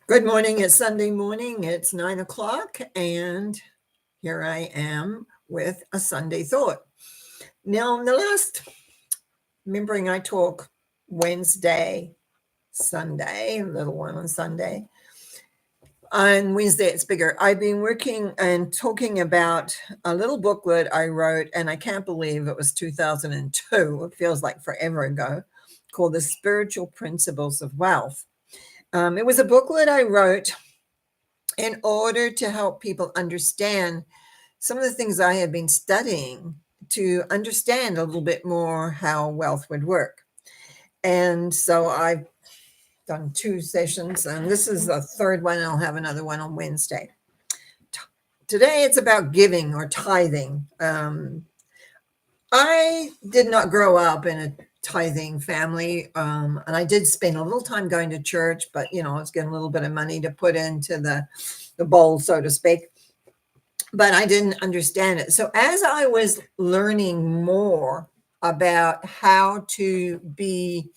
Good morning. It's Sunday morning. It's 9 o'clock, and here I am with a Sunday thought. Now, in the last, remembering I talk Wednesday, Sunday, a little one on Sunday. On Wednesday, it's bigger. I've been working and talking about a little booklet I wrote, and I can't believe it was 2002. It feels like forever ago, called The Spiritual Principles of Wealth. It was a booklet I wrote in order to help people understand some of the things I had been studying to understand a little bit more how wealth would work. And so I've done 2 sessions, and this is the third one. I'll have another one on Wednesday. Today it's about giving or tithing. I did not grow up in a tithing family, and I did spend a little time going to church, but I was getting a little bit of money to put into the bowl, so to speak, but I didn't understand it. So as I was learning more about how to be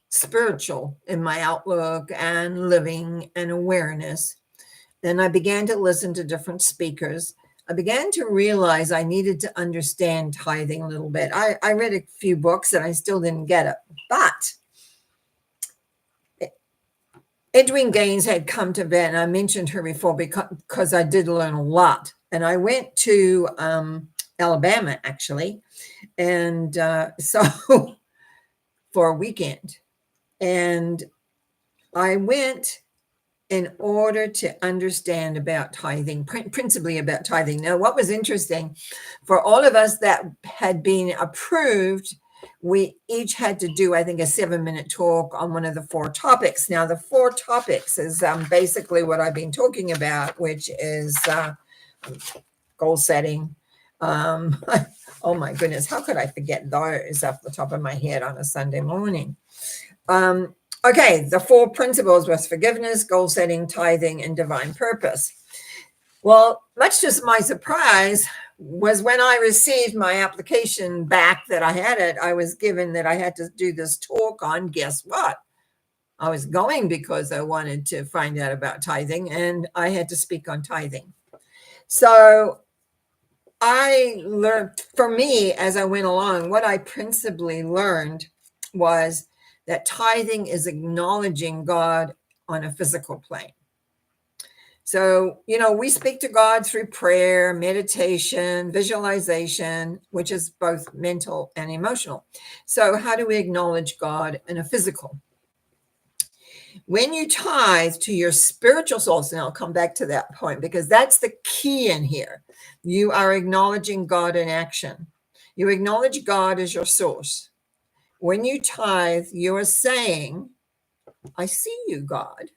spiritual in my outlook and living and awareness, then I began to listen to different speakers. I began to realize I needed to understand tithing a little bit. I read a few books and I still didn't get it. But Edwin Gaines had come to bed, and I mentioned her before because I did learn a lot. And I went to Alabama, actually, and so for a weekend. And I went in order to understand about tithing, principally about tithing. Now, what was interesting, for all of us that had been approved, we each had to do, I think, a 7-minute talk on one of the 4 topics. Now, the 4 topics is basically what I've been talking about, which is goal setting. Oh my goodness, how could I forget those off the top of my head on a Sunday morning? Okay, the 4 principles was forgiveness, goal setting, tithing, and divine purpose. Well, much to my surprise was when I received my application back that I had it, I was given that I had to do this talk on, guess what? I was going because I wanted to find out about tithing, and I had to speak on tithing. So I learned, for me, as I went along, what I principally learned was that tithing is acknowledging God on a physical plane. So, we speak to God through prayer, meditation, visualization, which is both mental and emotional. So how do we acknowledge God in a physical? When you tithe to your spiritual source, and I'll come back to that point because that's the key in here, you are acknowledging God in action. You acknowledge God as your source. When you tithe, you are saying, I see you, God.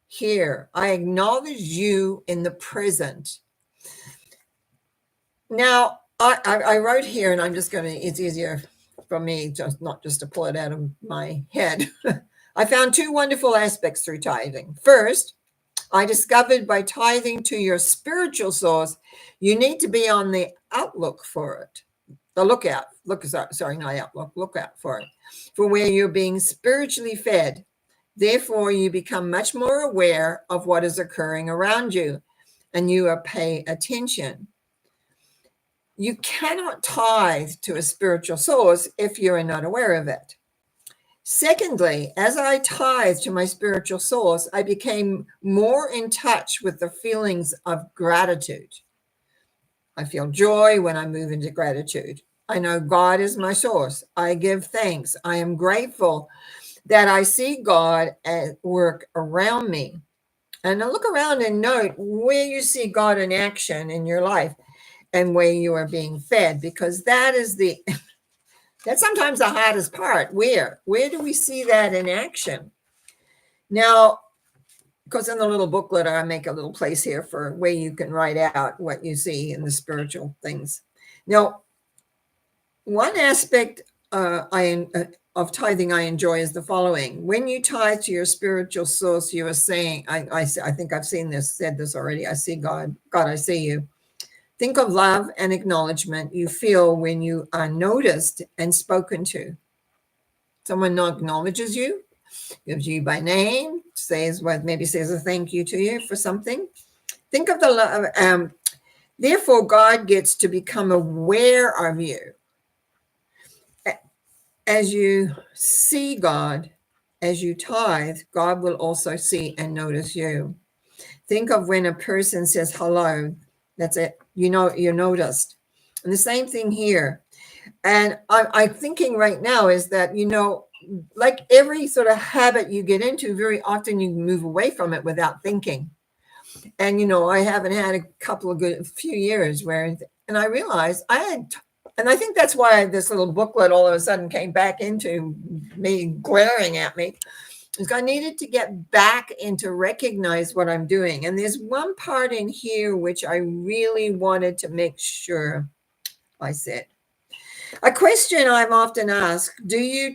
Here, I acknowledge you in the present. Now, I wrote here, and I'm just it's easier for me, not just to pull it out of my head. I found 2 wonderful aspects through tithing. First, I discovered by tithing to your spiritual source, you need to be on the outlook for it. The lookout for it, for where you're being spiritually fed. Therefore, you become much more aware of what is occurring around you, and you are paying attention. You cannot tithe to a spiritual source if you are not aware of it. Secondly, as I tithe to my spiritual source, I became more in touch with the feelings of gratitude. I feel joy when I move into gratitude. I know God is my source. I give thanks. I am grateful that I see God at work around me. And I look around and note where you see God in action in your life and where you are being fed, because that's sometimes the hardest part. Where do we see that in action? Now, because in the little booklet, I make a little place here for where you can write out what you see in the spiritual things. Now, one aspect of tithing I enjoy is the following. When you tithe to your spiritual source, you are saying, I think I've said this already. I see God. God, I see you. Think of love and acknowledgement you feel when you are noticed and spoken to. Someone acknowledges you, gives you by name, says what, maybe says a thank you to you for something. Think of the therefore God gets to become aware of you. As you see God, as you tithe, God will also see and notice you. Think of when a person says hello, that's it. You're noticed. And the same thing here. And I'm thinking right now is that, like every sort of habit you get into, very often you move away from it without thinking. And, I haven't had a few years and I realized and I think that's why this little booklet all of a sudden came back into me, glaring at me, is I needed to get back into recognize what I'm doing. And there's one part in here which I really wanted to make sure I said. A question I'm often asked, do you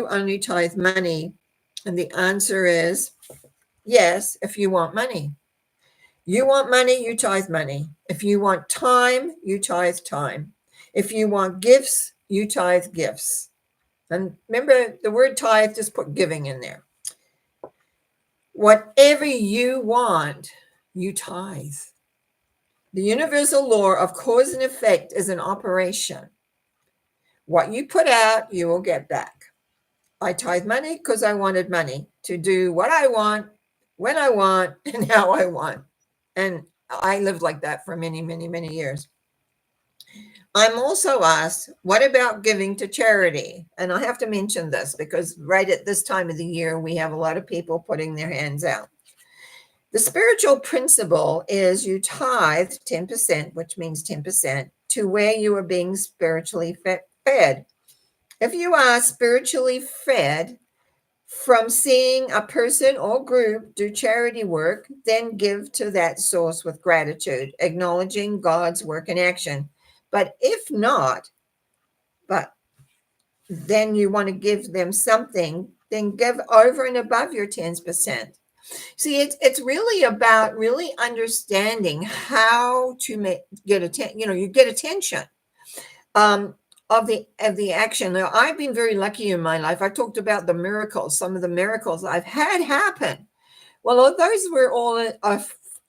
only tithe money? And the answer is yes, if you want money. You want money, you tithe money. If you want time, you tithe time. If you want gifts, you tithe gifts. And remember the word tithe, just put giving in there. Whatever you want, you tithe. The universal law of cause and effect is an operation. What you put out, you will get back. I tithe money because I wanted money to do what I want, when I want, and how I want. And I lived like that for many, many, many years. I'm also asked, what about giving to charity? And I have to mention this because right at this time of the year, we have a lot of people putting their hands out. The spiritual principle is you tithe 10%, which means 10%, to where you are being spiritually fed. If you are spiritually fed from seeing a person or group do charity work, then give to that source with gratitude, acknowledging God's work in action. But if not, then you want to give them something, then give over and above your 10%. See, it's really about really understanding how to get attention. You get attention of the action. Now, I've been very lucky in my life. I talked about the miracles, some of the miracles I've had happen. Well, those were all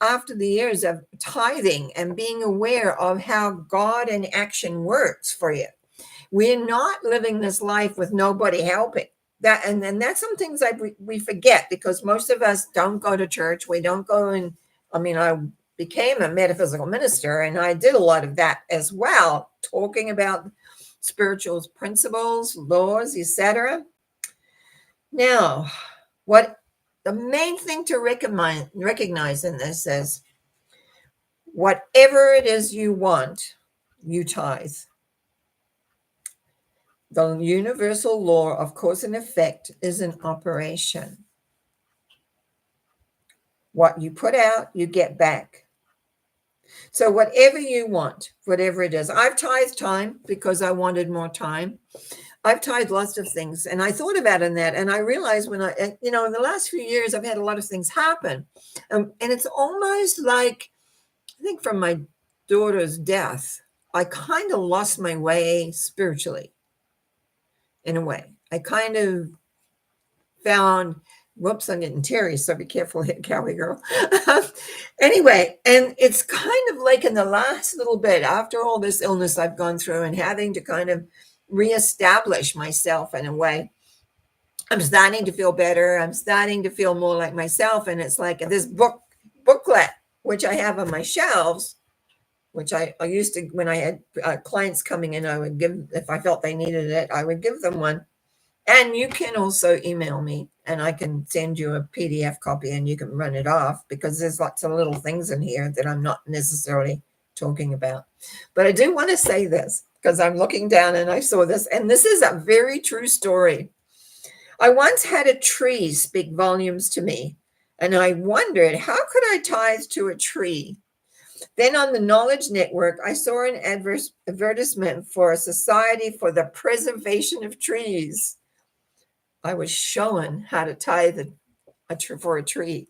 after the years of tithing and being aware of how God in action works for you. We're not living this life with nobody helping. And that's some things we forget because most of us don't go to church. We don't go in. I became a metaphysical minister and I did a lot of that as well, talking about spiritual principles, laws, etc. Now, what the main thing to recognize in this is whatever it is you want, you tithe. The universal law of cause and effect is an operation. What you put out, you get back. So whatever you want, whatever it is, I've tithed time because I wanted more time. I've tithed lots of things and I thought about in that. And I realized in the last few years, I've had a lot of things happen. And it's almost like, I think from my daughter's death, I kind of lost my way spiritually. In a way, I kind of found, whoops, I'm getting teary, so be careful, Cowie girl. Anyway, and it's kind of like in the last little bit, after all this illness I've gone through and having to kind of reestablish myself in a way, I'm starting to feel better. I'm starting to feel more like myself. And it's like this booklet, which I have on my shelves, which I used to, when I had clients coming in, I would give, if I felt they needed it, I would give them one. And you can also email me and I can send you a PDF copy and you can run it off because there's lots of little things in here that I'm not necessarily talking about. But I do want to say this because I'm looking down and I saw this, and this is a very true story. I once had a tree speak volumes to me, and I wondered, how could I tithe to a tree? Then on the Knowledge Network, I saw an advertisement for a society for the preservation of trees. I was shown how to tithe for a tree.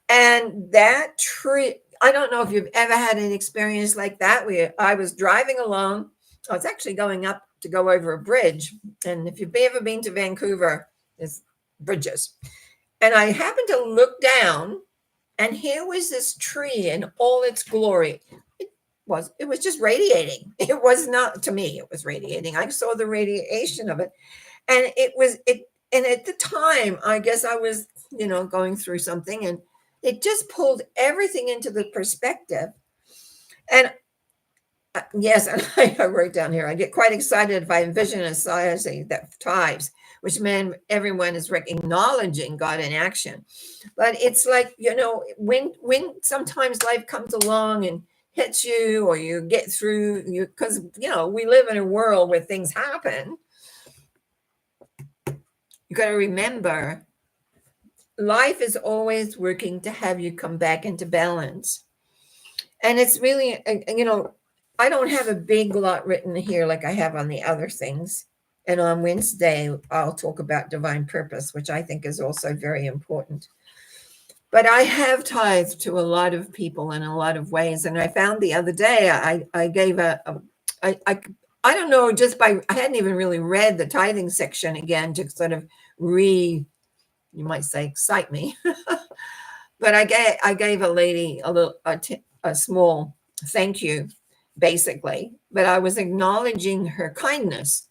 And that tree, I don't know if you've ever had an experience like that. I was driving along. I was actually going up to go over a bridge. And if you've ever been to Vancouver, there's bridges. And I happened to look down, and here was this tree in all its glory. It was just radiating. It was not, to me, it was radiating. I saw the radiation of it. And and at the time, I guess I was, going through something, and it just pulled everything into the perspective. And yes, and I wrote down here, I get quite excited if I envision a society that thrives, which meant everyone is acknowledging God in action. But it's like, when sometimes life comes along and hits you, or you get through, because, we live in a world where things happen. You got to remember, life is always working to have you come back into balance. And it's really, I don't have a big lot written here like I have on the other things. And on Wednesday, I'll talk about divine purpose, which I think is also very important. But I have tithed to a lot of people in a lot of ways. And I found the other day, I gave I don't know, I hadn't even really read the tithing section again to sort of you might say, excite me. But I gave a lady a small thank you, basically. But I was acknowledging her kindness.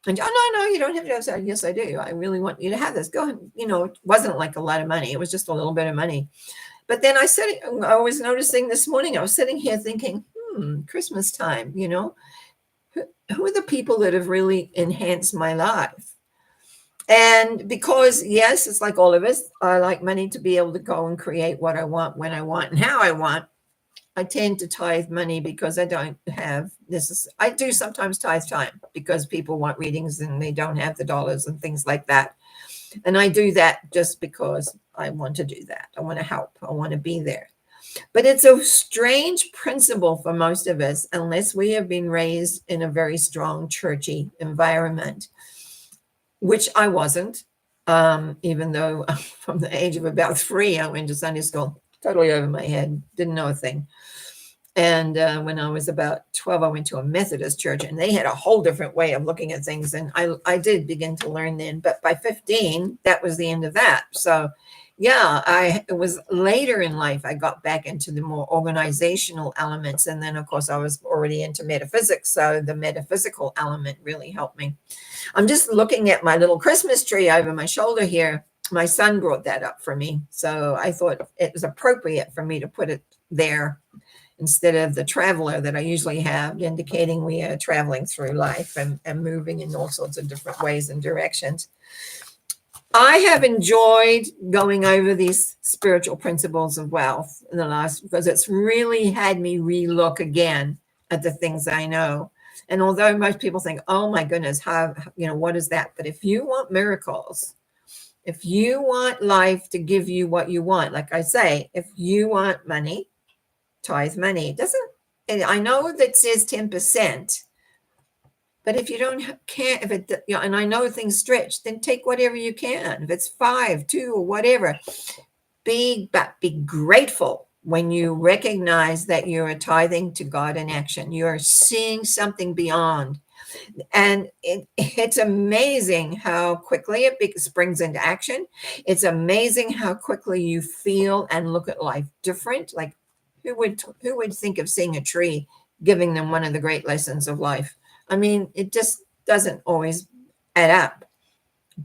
And, oh, no, you don't have to. I said, yes, I do. I really want you to have this. Go ahead. It wasn't like a lot of money. It was just a little bit of money. But then I was noticing this morning, I was sitting here thinking, Christmas time, who are the people that have really enhanced my life? And because, yes, it's like all of us, I like money to be able to go and create what I want, when I want, and how I want. I tend to tithe money because I don't have this. I do sometimes tithe time because people want readings and they don't have the dollars and things like that. And I do that just because I want to do that. I want to help. I want to be there. But it's a strange principle for most of us, unless we have been raised in a very strong churchy environment, which I wasn't, even though from the age of about 3, I went to Sunday school, totally over my head, didn't know a thing. And when I was about 12, I went to a Methodist church, and they had a whole different way of looking at things. And I did begin to learn then. But by 15, that was the end of that. So, yeah, it was later in life I got back into the more organizational elements. And then, of course, I was already into metaphysics. So the metaphysical element really helped me. I'm just looking at my little Christmas tree over my shoulder here. My son brought that up for me. So I thought it was appropriate for me to put it there instead of the traveler that I usually have, indicating we are traveling through life and moving in all sorts of different ways and directions. I have enjoyed going over these spiritual principles of wealth in the last, because it's really had me relook again at the things I know. And although most people think, oh my goodness, what is that? But if you want miracles, if you want life to give you what you want, like I say, if you want money, tithe money. It doesn't, and I know that says 10%, but if you can't, if it, and I know things stretch, then take whatever you can. If it's 5, 2, or whatever, be grateful when you recognize that you're tithing to God in action. You are seeing something beyond. And it's amazing how quickly it springs into action. It's amazing how quickly you feel and look at life different. Like, who would think of seeing a tree giving them one of the great lessons of life? I mean, it just doesn't always add up.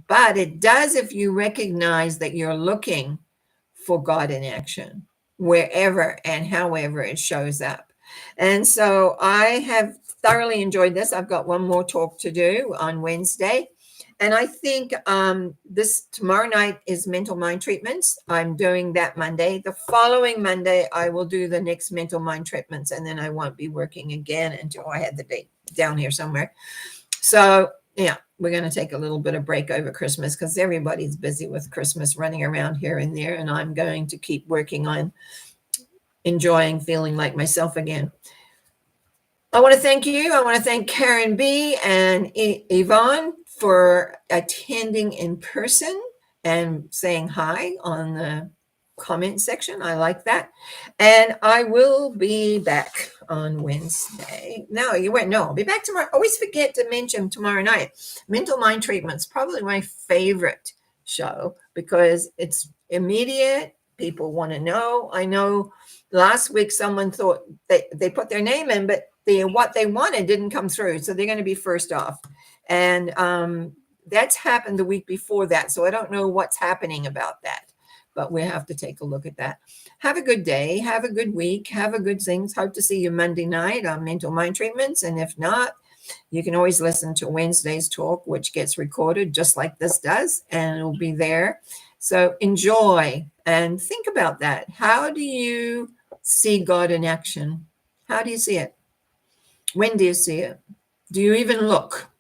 But it does if you recognize that you're looking for God in action, wherever and however it shows up. And so I have thoroughly enjoyed this. I've got one more talk to do on Wednesday. And I think this tomorrow night is mental mind treatments. I'm doing that Monday. The following Monday, I will do the next mental mind treatments, and then I won't be working again until I had the date down here somewhere. So, yeah, we're going to take a little bit of break over Christmas because everybody's busy with Christmas running around here and there. And I'm going to keep working on enjoying feeling like myself again. I want to thank you. I want to thank Karen B. and Yvonne for attending in person and saying hi on the comment section. I like that. And I will be back on Wednesday. No, you won't. No, I'll be back tomorrow. Always forget to mention tomorrow night. Mental mind treatments, probably my favorite show because it's immediate. People want to know. I know last week someone thought they put their name in, but what they wanted didn't come through. So they're going to be first off. And that's happened the week before that. So I don't know what's happening about that, but we have to take a look at that. Have a good day. Have a good week. Have a good things. Hope to see you Monday night on Mental Mind Treatments. And if not, you can always listen to Wednesday's talk, which gets recorded just like this does, and it'll be there. So enjoy and think about that. How do you see God in action? How do you see it? When do you see it? Do you even look?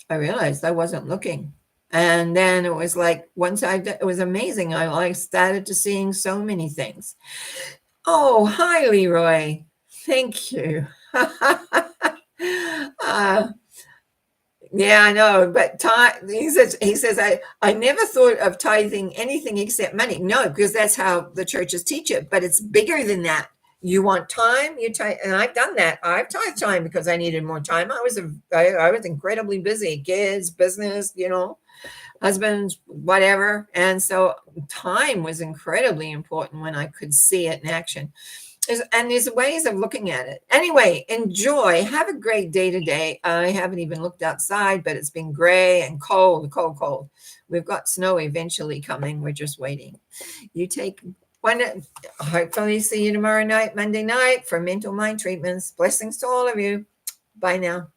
I realized I wasn't looking. And then it was like, it was amazing. I started to seeing so many things. Oh, hi, Leroy. Thank you. Yeah, I know, but he says, I never thought of tithing anything except money. No, because that's how the churches teach it, but it's bigger than that. You want time, you tithe, and I've done that. I've tithed time because I needed more time. I was incredibly busy, kids, business, husbands, whatever. And so time was incredibly important when I could see it in action. And there's ways of looking at it. Anyway, enjoy. Have a great day today. I haven't even looked outside, but it's been gray and cold, cold, cold. We've got snow eventually coming. We're just waiting. You take one. Hopefully see you tomorrow night, Monday night for Mental Mind Treatments. Blessings to all of you. Bye now.